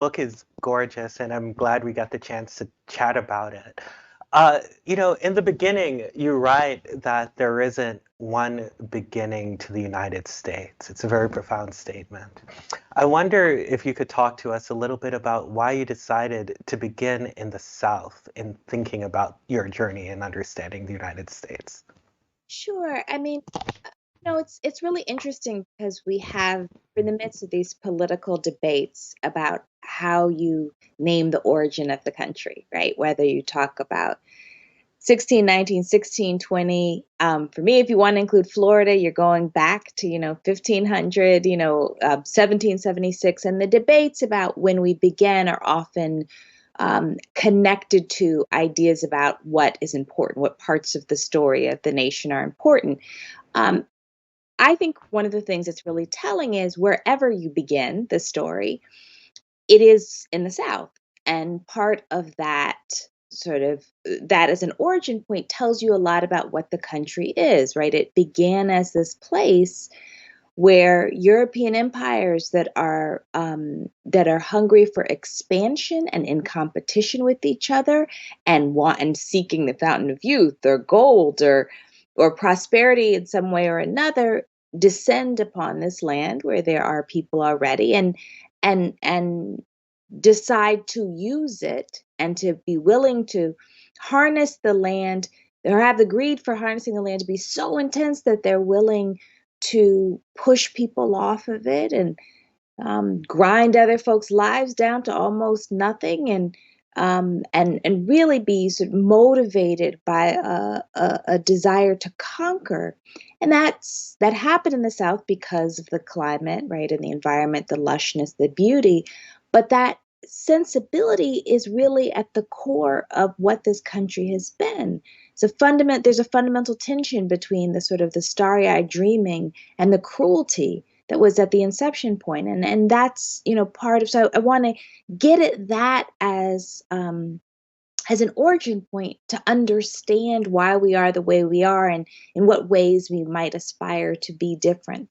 book is gorgeous, and I'm glad we got the chance to chat about it. In the beginning, you write that there isn't one beginning to the United States. It's a very profound statement. I wonder if you could talk to us a little bit about why you decided to begin in the South in thinking about your journey in understanding the United States. Sure. I mean, it's really interesting because we're in the midst of these political debates about how you name the origin of the country, right? Whether you talk about 1619, 1620. For me, if you want to include Florida, you're going back to, 1500, 1776. And the debates about when we began are often connected to ideas about what is important, what parts of the story of the nation are important. Um, I think one of the things that's really telling is wherever you begin the story, it is in the South. And part of that that as an origin point tells you a lot about what the country is, right? It began as this place where European empires that are hungry for expansion and in competition with each other and seeking the fountain of youth or gold or prosperity in some way or another descend upon this land where there are people already and decide to use it and to be willing to harness the land or have the greed for harnessing the land to be so intense that they're willing to push people off of it and grind other folks' lives down to almost nothing and really be sort of motivated by a desire to conquer. And that happened in the South because of the climate, right, and the environment, the lushness, the beauty. But that sensibility is really at the core of what this country has been. There's a fundamental tension between the sort of the starry-eyed dreaming and the cruelty that was at the inception point. And that's, part of, so I want to get at that as an origin point to understand why we are the way we are and in what ways we might aspire to be different.